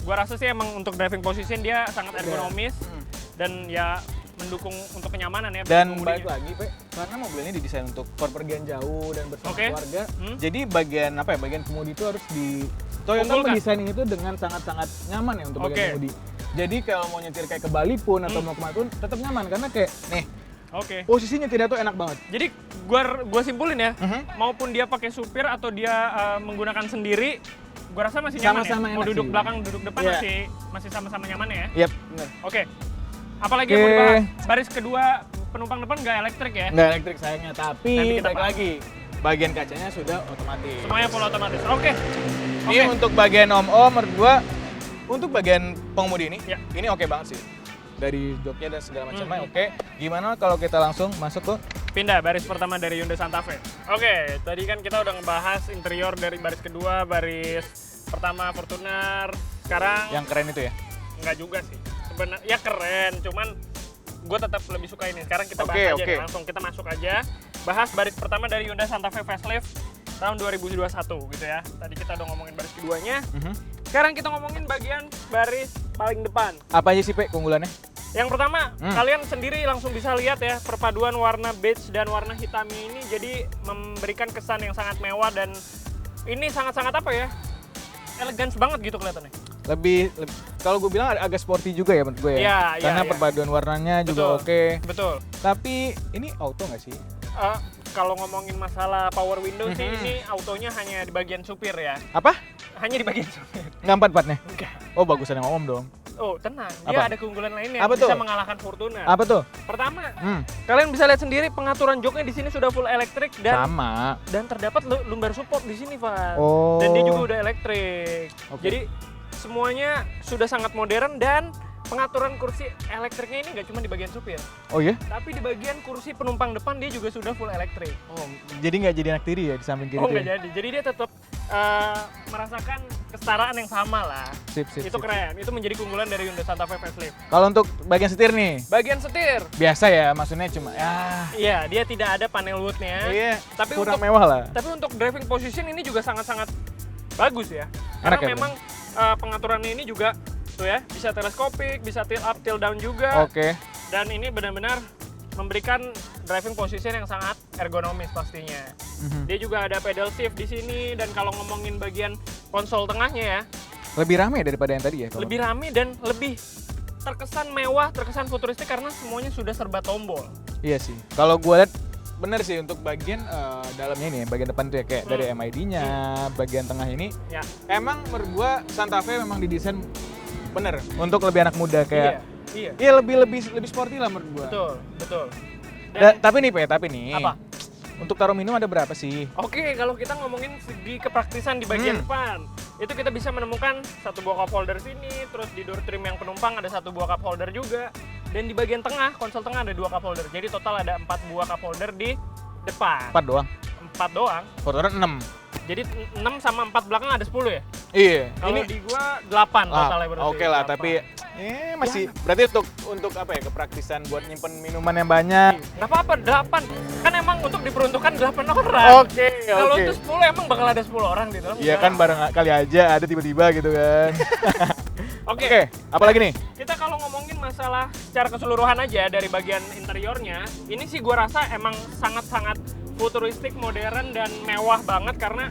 A: gua rasa sih emang untuk driving position dia sangat ergonomis dan ya mendukung untuk kenyamanan ya.
B: Dan balik lagi, Pe, karena mobil ini didesain untuk perpergian jauh dan bersama keluarga. Jadi bagian bagian kemudi itu harus di Toyota mendesain itu dengan sangat-sangat nyaman ya untuk bagian kemudi. Jadi kalau mau nyetir kayak ke Bali pun atau mau kemana pun tetap nyaman karena kayak nih. Posisinya tidak tuh enak banget.
A: Jadi gua simpulin ya, maupun dia pakai supir atau dia menggunakan sendiri, gua rasa masih nyaman
B: sama-sama
A: ya. Mau duduk
B: sih.
A: belakang, duduk depan masih sama-sama nyaman ya.
B: Yap, benar.
A: Oke. Apalagi yang mau dibahas? Baris kedua penumpang depan nggak elektrik ya?
B: Nggak elektrik sayangnya, tapi balik lagi bagian kacanya sudah otomatis.
A: Semuanya full otomatis. Oke.
B: Ini untuk bagian om-om menurut gua untuk bagian pengemudi ini, ini oke banget sih. Dari joknya dan segala macamnya oke. Gimana kalau kita langsung masuk ke
A: pindah baris pertama dari Hyundai Santa Fe. Oke, tadi kan kita udah ngebahas interior dari baris kedua, baris pertama Fortuner. Sekarang
B: yang keren itu ya?
A: Enggak juga sih. Sebenarnya ya keren, cuman gue tetap lebih suka ini. Sekarang kita bahas aja nih, langsung kita masuk aja. Bahas baris pertama dari Hyundai Santa Fe facelift tahun 2021 gitu ya. Tadi kita udah ngomongin baris keduanya. Sekarang kita ngomongin bagian baris paling depan.
B: Apa aja sih, Pe, keunggulannya?
A: Yang pertama, kalian sendiri langsung bisa lihat ya, perpaduan warna beige dan warna hitam ini jadi memberikan kesan yang sangat mewah dan ini sangat-sangat apa ya? Elegan banget gitu kelihatannya.
B: Lebih kalau gue bilang agak sporty juga ya menurut gue ya. Karena perpaduan warnanya juga oke.
A: Betul.
B: Tapi ini auto nggak sih?
A: Kalau ngomongin masalah power window sih ini autonya hanya di bagian supir ya.
B: Apa?
A: Hanya di bagian supir.
B: Nggak empat-empatnya?
A: Enggak.
B: Oh, bagusan yang om dong.
A: Oh, tenang. Dia ada keunggulan lainnya yang bisa mengalahkan Fortuner.
B: Apa tuh?
A: Pertama, kalian bisa lihat sendiri pengaturan joknya di sini sudah full elektrik dan terdapat lumbar support di sini, Van. Dan dia juga udah elektrik. Jadi semuanya sudah sangat modern dan pengaturan kursi elektriknya ini nggak cuma di bagian supir.
C: Oh iya?
A: Tapi di bagian kursi penumpang depan dia juga sudah full elektrik.
C: Oh, jadi nggak jadi anak tiri ya di samping kiri?
A: Oh nggak jadi. Jadi dia tetap merasakan kesetaraan yang sama lah. Itu keren. Itu menjadi keunggulan dari Hyundai Santa Fe facelift.
C: Kalau untuk bagian setir nih?
A: Bagian setir.
C: Biasa ya, maksudnya cuma ya.
A: Iya, dia tidak ada panel woodnya.
C: Iya.
A: Tapi
C: kurang
A: untuk,
C: mewah lah.
A: Tapi untuk driving position ini juga sangat-sangat bagus ya.
C: Enak
A: Karena
C: ya,
A: memang pengaturannya ini juga tuh ya, bisa teleskopik, bisa tilt up, tilt down juga.
C: Oke.
A: Dan ini benar-benar memberikan driving position yang sangat ergonomis pastinya. Dia juga ada pedal shift di sini, dan kalau ngomongin bagian konsol tengahnya ya,
C: lebih rame daripada yang tadi ya?
A: lebih rame dan lebih terkesan mewah, terkesan futuristik karena semuanya sudah serba tombol.
C: Iya sih. Kalau gue lihat bener sih untuk bagian dalamnya ini, bagian depan tuh ya kayak dari MID-nya, bagian tengah ini. Ya. Emang menurut gue Santa Fe memang didesain bener untuk lebih anak muda kayak. Iya lebih sporty lah menurut gua.
A: Betul.
C: Tapi nih.
A: Apa?
C: Untuk taruh minum ada berapa sih?
A: Oke, kalau kita ngomongin segi kepraktisan di bagian depan, itu kita bisa menemukan satu buah cup holder sini, terus di door trim yang penumpang ada satu buah cup holder juga, dan di bagian tengah, konsol tengah ada 2 cup holder. Jadi total ada 4 buah cup holder di depan.
C: 4 doang?
A: 4 doang.
C: Kotoran 6.
A: Jadi 6 sama 4 belakang ada 10 ya?
C: Iya.
A: Kalau di gua 8 totalnya berarti.
C: Oke lah, 8. Tapi masih berarti untuk apa ya, kepraktisan buat nyimpen minuman yang banyak.
A: Nggak apa-apa, 8. Kan emang untuk diperuntukkan 8 orang.
C: Oke.
A: Kalau itu 10 emang bakal ada 10 orang di dalam.
C: Iya kan, bareng kali aja ada tiba-tiba gitu kan. Oke, apa lagi nih?
A: Kita kalau ngomongin masalah secara keseluruhan aja dari bagian interiornya, ini sih gua rasa emang sangat-sangat futuristik, modern, dan mewah banget karena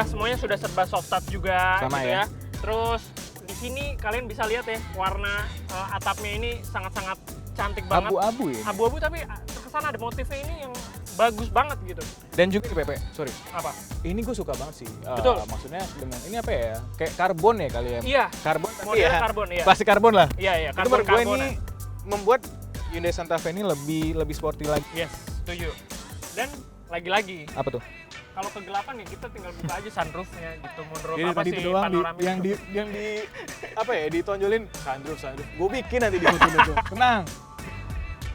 A: semuanya sudah serba soft touch juga.
C: Sama
A: gitu
C: ya.
A: Terus di sini kalian bisa lihat ya, warna atapnya ini sangat-sangat cantik banget.
C: Abu-abu ya?
A: Abu-abu tapi terkesan ada motifnya ini yang bagus banget gitu.
C: Dan juga nih Pepe, sorry.
A: Apa?
C: Ini gue suka banget sih.
A: Betul.
C: Maksudnya dengan ini apa ya? Kayak karbon ya kali ya?
A: Iya.
C: Karbon tapi
A: model
C: ya.
A: karbon ya.
C: Plastik karbon lah.
A: Iya,
C: Itu menurut gue ini membuat Hyundai Santa Fe ini lebih sporty lagi.
A: Yes, setuju. Dan lagi-lagi.
C: Apa tuh?
A: Kalau kegelapan ya kita tinggal buka aja sunroofnya gitu, moonroof
C: Jadi
A: apa
C: tadi
A: sih
C: doang
A: panoramik
C: yang di apa ya, ditonjolin sunroof. Gue bikin nanti di foto itu. Tenang.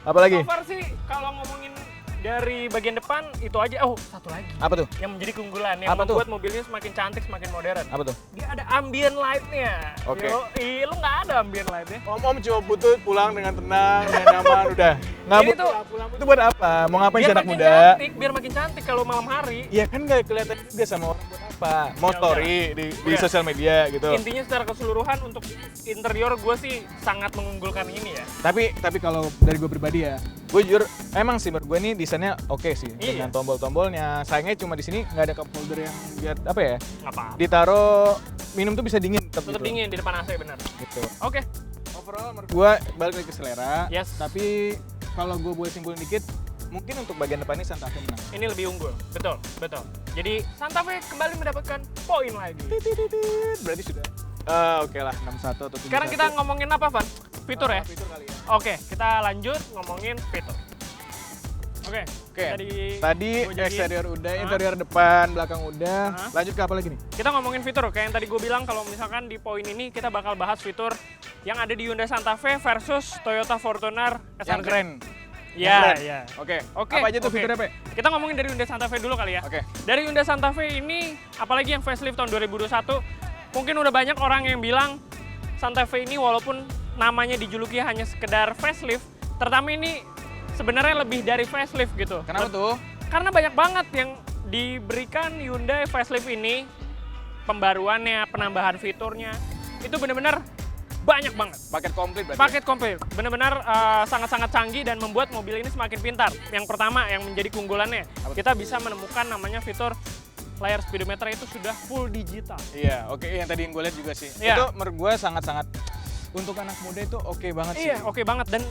C: Apa lagi?
A: So far sih kalau ngomongin dari bagian depan itu aja. Oh, satu lagi.
C: Apa tuh?
A: Yang menjadi keunggulan yang
C: Apa
A: membuat
C: tuh?
A: mobilnya semakin cantik, semakin modern.
C: Apa tuh?
A: Dia ada ambient light-nya.
C: Oke.
A: Lu nggak ada ambient light-nya.
B: Om cuma butuh pulang dengan tenang dan nyaman udah. Nggak
A: Ini
B: butuh
A: tuh-
B: pulang itu buat apa? Mau ngapain sih anak
A: makin
B: muda?
A: cantik, biar makin cantik kalau malam hari.
B: Iya kan nggak kelihatan juga sama orang buat apa? Mau
A: Ya
B: story di
A: Udah.
B: sosial media gitu.
A: Intinya secara keseluruhan untuk interior gue sih sangat mengunggulkan ini ya.
C: Tapi kalau dari gue pribadi ya,
B: Gue jujur emang sih menurut gue ini desainnya oke sih
A: Iya.
B: dengan tombol-tombolnya. Sayangnya cuma di sini nggak ada cup holder yang biar apa ya?
A: Apa?
B: Ditaruh minum tuh bisa dingin tetap
A: Tetap
B: gitu.
A: dingin di depan AC bener.
B: Gitu.
A: Oke.
B: Overall menurut gue balik lagi ke selera.
A: Yes.
B: Tapi kalau gue boleh simpulin dikit, mungkin untuk bagian depan ini Santa Fe menang.
A: Ini lebih unggul. Betul. Jadi Santa Fe kembali mendapatkan poin lagi.
B: Berarti sudah. Oke lah 61 atau 71.
A: Sekarang kita ngomongin apa, Van? Fitur ya?
B: Fitur kali ya.
A: Oke, kita lanjut ngomongin fitur. Oke.
B: Tadi eksterior udah, interior depan, belakang udah. Lanjut ke apa lagi nih?
A: Kita ngomongin fitur, kayak yang tadi gue bilang kalau misalkan di poin ini kita bakal bahas fitur yang ada di Hyundai Santa Fe versus Toyota Fortuner SRZ.
B: Yang keren.
A: Iya.
B: Oke.
A: Oke.
B: Apa aja tuh
A: oke.
B: fiturnya, Pe?
A: Kita ngomongin dari Hyundai Santa Fe dulu kali ya.
B: Oke.
A: Dari Hyundai Santa Fe ini, apalagi yang facelift tahun 2021, mungkin udah banyak orang yang bilang Santa Fe ini walaupun namanya dijuluki hanya sekedar facelift, terutama ini sebenarnya lebih dari facelift gitu.
B: Kenapa tuh?
A: Karena banyak banget yang diberikan Hyundai facelift ini, pembaruannya, penambahan fiturnya, itu benar-benar banyak banget.
B: Paket komplit berarti.
A: Paket komplit, benar-benar sangat-sangat canggih dan membuat mobil ini semakin pintar. Yang pertama yang menjadi keunggulannya, kita bisa menemukan namanya fitur layar speedometer itu sudah full digital.
B: Iya, oke yang tadi yang gue lihat juga sih.
A: Iya.
B: Itu menurut gue sangat-sangat untuk anak muda itu oke banget sih.
A: Iya, oke banget, dan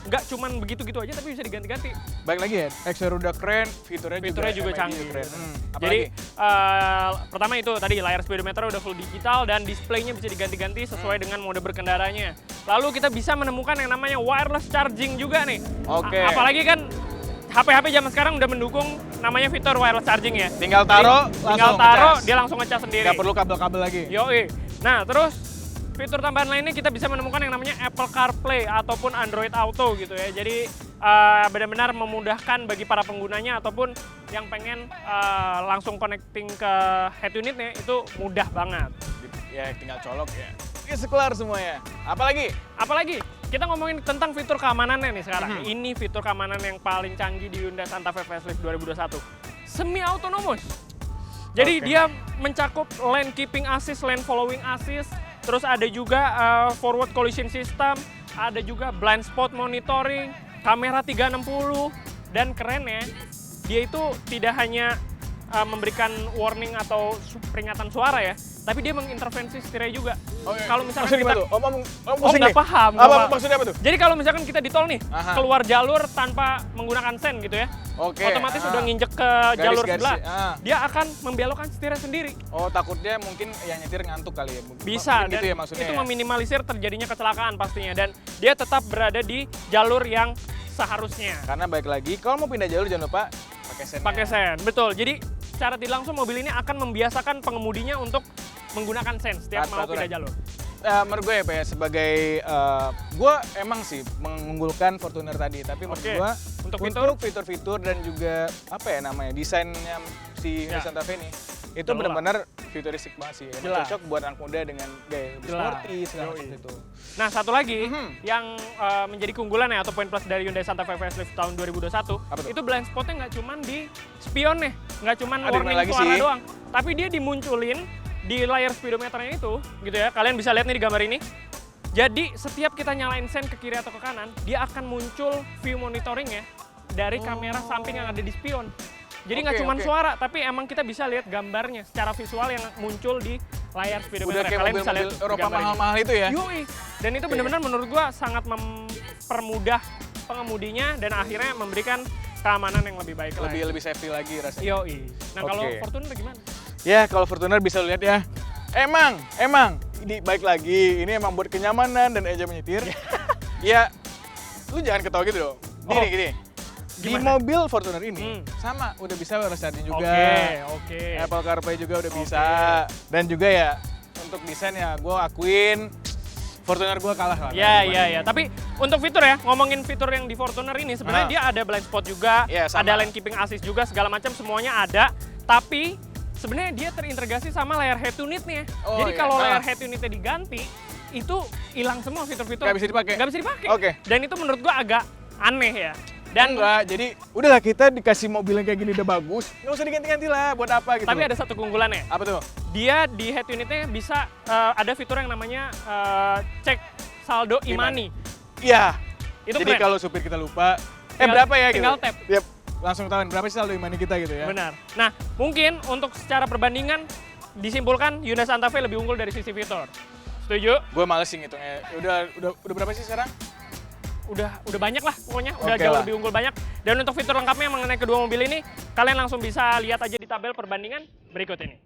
A: nggak cuman begitu-gitu aja tapi bisa diganti-ganti.
B: Baik lagi ya, exterior udah keren, fiturnya
A: juga
B: MID
A: canggih.
B: keren.
A: Jadi pertama itu tadi layar speedometer udah full digital dan displaynya bisa diganti-ganti sesuai dengan mode berkendaranya. Lalu kita bisa menemukan yang namanya wireless charging juga nih.
B: Oke.
A: Apalagi kan HP-HP zaman sekarang udah mendukung namanya fitur wireless charging ya.
B: Tinggal taruh,
A: Tinggal
B: langsung
A: taruh,
B: ngecas.
A: dia langsung ngecas sendiri.
B: Nggak perlu kabel-kabel lagi.
A: Yoi. Nah, terus fitur tambahan lainnya kita bisa menemukan yang namanya Apple CarPlay ataupun Android Auto gitu ya. Jadi benar-benar memudahkan bagi para penggunanya ataupun yang pengen langsung connecting ke head unitnya itu mudah banget.
B: Ya tinggal colok ya. Ini kelar semuanya. Apalagi?
A: Kita ngomongin tentang fitur keamanannya nih sekarang. Ini fitur keamanan yang paling canggih di Hyundai Santa Fe Facelift 2021. Semi autonomous. Jadi dia mencakup lane keeping assist, lane following assist, terus ada juga forward collision system, ada juga blind spot monitoring, kamera 360, dan kerennya dia itu tidak hanya memberikan warning atau peringatan suara ya, tapi dia mengintervensi setirnya juga. Kalau misalkan
B: maksudnya
A: kita
B: nggak
A: paham.
B: Maksudnya apa tuh?
A: Jadi kalau misalkan kita di tol nih, keluar jalur tanpa menggunakan sen gitu ya, otomatis udah nginjek ke jalur sebelah, dia akan membelokkan setirnya sendiri.
C: Oh, takutnya mungkin yang nyetir ngantuk kali ya?
A: Bisa,
C: gitu
A: dan
C: ya maksudnya
A: itu
C: ya?
A: meminimalisir terjadinya kecelakaan pastinya, dan dia tetap berada di jalur yang seharusnya.
C: Karena baik lagi, kalau mau pindah jalur jangan lupa pakai sen.
A: Betul. Jadi secara tidak langsung mobil ini akan membiasakan pengemudinya untuk menggunakan sen setiap mau pindah jalur.
C: Menurut gue ya Pak ya, sebagai gue emang sih mengunggulkan Fortuner tadi, tapi menurut gue
A: untuk
C: fitur-fitur dan juga apa ya namanya desainnya si Hyundai Santa Fe ini itu benar-benar futuristik banget sih. Cocok buat anak muda dengan gaya lebih sporty segala macam itu.
A: Nah, satu lagi yang menjadi keunggulan ya atau poin plus dari Hyundai Santa Fe Facelift tahun 2021 itu blind spotnya nggak cuma di spionnya, nggak cuma warning suara doang, tapi dia dimunculin di layar speedometernya itu, gitu ya. Kalian bisa lihat nih di gambar ini. Jadi setiap kita nyalain sen ke kiri atau ke kanan, dia akan muncul view monitoringnya dari kamera samping yang ada di spion. Jadi nggak cuma suara, tapi emang kita bisa lihat gambarnya secara visual yang muncul di layar speedometer.
C: Udah kayak
A: kalian bisa lihat
C: Eropa mahal-mahal itu ya?
A: Yoi. Dan itu benar-benar menurut gua sangat mempermudah pengemudinya dan akhirnya memberikan keamanan yang lebih baik lagi.
C: Lebih safety lagi rasanya.
A: Yoi. Nah, kalau Fortuner gimana?
C: Ya, kalau Fortuner bisa lihat ya. Emang ini baik lagi. Ini emang buat kenyamanan dan eja menyetir. Ya, lu jangan ketawa gitu dong. Gini. Di mobil Fortuner ini sama udah bisa wireless charging juga.
A: Oke.
C: Apple CarPlay juga udah bisa. Dan juga ya untuk desain ya gue akuin Fortuner gue kalah lah.
A: Iya. Tapi untuk fitur ya, ngomongin fitur yang di Fortuner ini sebenarnya dia ada blind spot juga, ada lane keeping assist juga, segala macam semuanya ada. Tapi sebenarnya dia terintegrasi sama layar head unitnya. Jadi kalau layar head unitnya diganti, itu hilang semua fitur-fitur.
C: Nggak bisa dipakai.
A: Oke. Dan itu menurut gua agak aneh ya. Dan
C: enggak, jadi udahlah kita dikasih mobil yang kayak gini udah bagus, nggak usah diganti-ganti lah, buat apa gitu.
A: Tapi ada satu keunggulannya.
C: Apa tuh?
A: Dia di head unitnya bisa ada fitur yang namanya cek saldo e-money.
C: Iya.
A: Itu
C: jadi
A: keren.
C: kalau supir kita lupa, berapa ya
A: tinggal
C: gitu.
A: tap.
C: Yep. Langsung tahuin berapa sih saldo e-money kita gitu ya.
A: Benar. Nah, mungkin untuk secara perbandingan disimpulkan Hyundai Santa Fe lebih unggul dari sisi fitur. Setuju?
C: Gue males sih ngitungnya. Udah berapa sih sekarang?
A: Udah banyak lah pokoknya, udah jauh lebih unggul banyak. Dan untuk fitur lengkapnya mengenai kedua mobil ini, kalian langsung bisa lihat aja di tabel perbandingan berikut ini.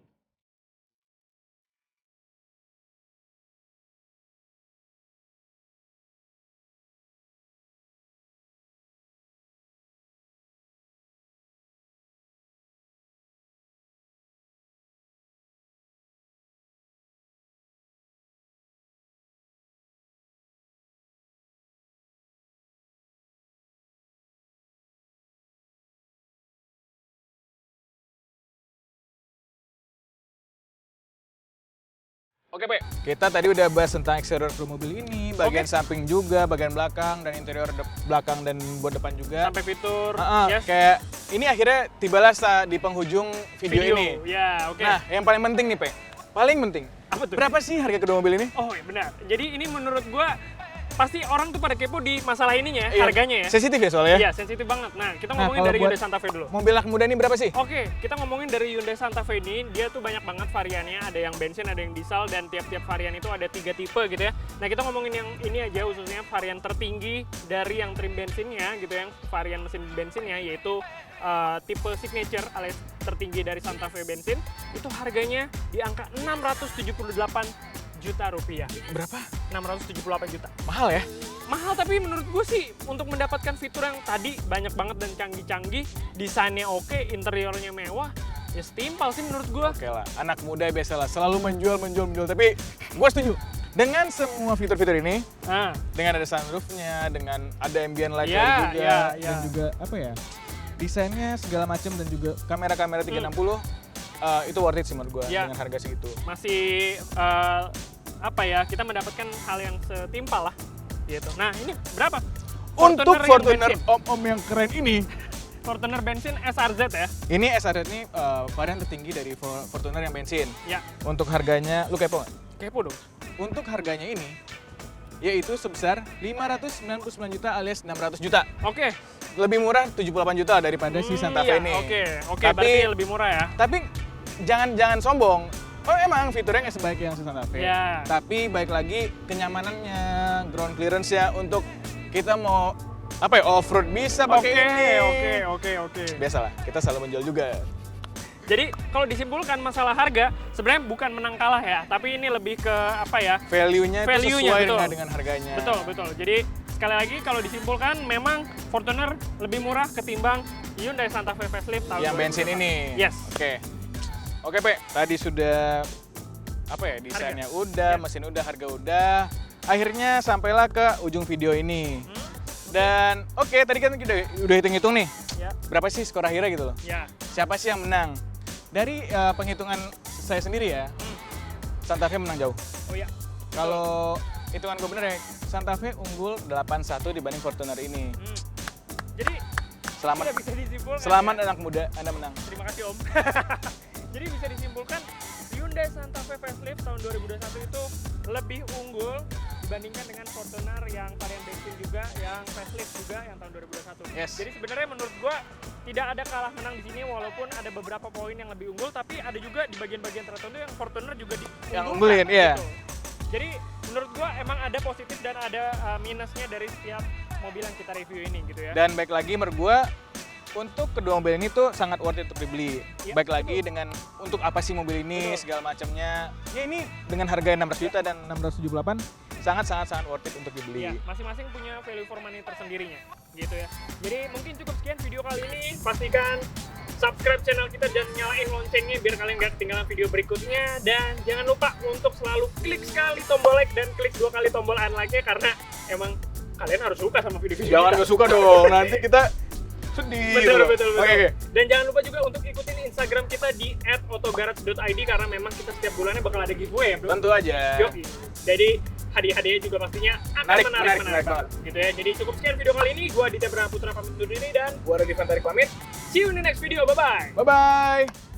C: Oke, Pak. Kita tadi udah bahas tentang eksterior mobil ini, bagian samping juga, bagian belakang, dan interior belakang dan buat depan juga.
A: Sampai fitur,
C: kayak ini akhirnya tibalah di penghujung video ini.
A: Ya, oke.
C: Nah, yang paling penting nih, Pak. Paling penting.
A: Apa tuh?
C: Berapa sih harga kedua mobil ini?
A: Oh, iya benar. Jadi ini menurut gua pasti orang tuh pada kepo di masalah ininya, harganya ya.
C: Sensitif ya soalnya?
A: Iya, sensitif banget. Nah, kita ngomongin dari Hyundai Santa Fe dulu.
C: Mobil anak muda ini berapa sih?
A: Oke, kita ngomongin dari Hyundai Santa Fe ini, dia tuh banyak banget variannya. Ada yang bensin, ada yang diesel, dan tiap-tiap varian itu ada 3 tipe gitu ya. Nah, kita ngomongin yang ini aja khususnya varian tertinggi dari yang trim bensinnya gitu, yang varian mesin bensinnya yaitu tipe signature alias tertinggi dari Santa Fe bensin. Itu harganya di angka 678 juta rupiah.
C: Berapa?
A: 678 juta.
C: Mahal ya?
A: Mahal, tapi menurut gue sih untuk mendapatkan fitur yang tadi banyak banget dan canggih-canggih, desainnya oke, interiornya mewah, ya setimpal sih menurut gue.
C: Oke lah, anak muda biasalah selalu menjual, tapi gue setuju. Dengan semua fitur-fitur ini, dengan ada sunroofnya, dengan ada ambient light juga, dan juga apa ya, desainnya segala macam, dan juga kamera-kamera 360, itu worth it sih menurut gue dengan harga segitu.
A: Masih apa ya, kita mendapatkan hal yang setimpal lah gitu. Nah ini berapa?
C: Untuk Fortuner om-om yang keren ini,
A: Fortuner bensin SRZ ya?
C: Ini SRZ ini varian tertinggi dari Fortuner yang bensin.
A: Ya.
C: Untuk harganya, lu kepo nggak?
A: Kepo dong.
C: Untuk harganya ini, yaitu sebesar 599 juta alias 600 juta.
A: Oke.
C: Lebih murah 78 juta daripada si Santa Fe ini.
A: Oke, berarti lebih murah ya.
C: Tapi jangan sombong. Oh emang fiturnya nggak sebaik yang si Santa Fe.
A: Yeah.
C: Tapi baik lagi kenyamanannya, ground clearance-nya untuk kita mau apa ya, off-road bisa pakai ini.
A: Oke.
C: Biasalah, kita selalu menjual juga.
A: Jadi kalau disimpulkan masalah harga, sebenarnya bukan menang kalah ya, tapi ini lebih ke apa ya?
C: Value-nya itu sesuai
A: betul.
C: dengan harganya.
A: Betul. Jadi sekali lagi kalau disimpulkan, memang Fortuner lebih murah ketimbang Hyundai Santa Fe facelift tahun
C: yang bensin ini.
A: Yes.
C: Oke, Pe. Tadi sudah apa ya, desainnya udah, mesin udah, harga udah. Akhirnya sampailah ke ujung video ini. Dan tadi kan kita udah hitung-hitung nih.
A: Ya.
C: Berapa sih skor akhirnya gitu loh?
A: Ya.
C: Siapa sih yang menang? Dari penghitungan saya sendiri ya, Santa Fe menang jauh.
A: Oh ya.
C: Kalau hitungan gue bener ya, Santa Fe unggul 8-1 dibanding Fortuner ini. Jadi selamat,
A: bisa disimpulkan,
C: selamat anak muda, Anda menang.
A: Terima kasih Om. Jadi bisa disimpulkan Hyundai Santa Fe facelift tahun 2021 itu lebih unggul dibandingkan dengan Fortuner yang varian bensin juga, yang facelift juga yang tahun 2021.
C: Yes.
A: Jadi sebenarnya menurut gua tidak ada kalah menang di sini, walaupun ada beberapa poin yang lebih unggul, tapi ada juga di bagian-bagian tertentu yang Fortuner juga
C: yang unggulin, iya.
A: Gitu. Jadi menurut gua emang ada positif dan ada minusnya dari setiap mobil yang kita review ini gitu ya.
C: Dan baik lagi menurut gua, untuk kedua mobil ini tuh sangat worth it untuk dibeli.
A: Ya,
C: baik lagi dengan untuk apa sih mobil ini, segala macamnya. Ya ini dengan harga 600 juta dan 678 sangat worth it untuk dibeli.
A: Ya, masing-masing punya value for money tersendirinya gitu ya. Jadi mungkin cukup sekian video kali ini. Pastikan subscribe channel kita dan nyalain loncengnya biar kalian gak ketinggalan video berikutnya. Dan jangan lupa untuk selalu klik sekali tombol like dan klik 2 kali tombol unlike-nya, karena emang kalian harus suka sama video-video
C: Jangan gak suka dong, nanti kita sedih.
A: Betul.
C: Oke.
A: Dan jangan lupa juga untuk ikutin Instagram kita di @autogarage.id, karena memang kita setiap bulannya bakal ada giveaway ya, bro.
C: Tentu aja.
A: Jadi hadiah-hadiahnya juga pastinya akan menarik banget gitu ya. Jadi cukup sekian video kali ini. Gua Aditya Putra pamit undur diri, dan gua Rodi Fantari pamit. See you in the next video. Bye bye.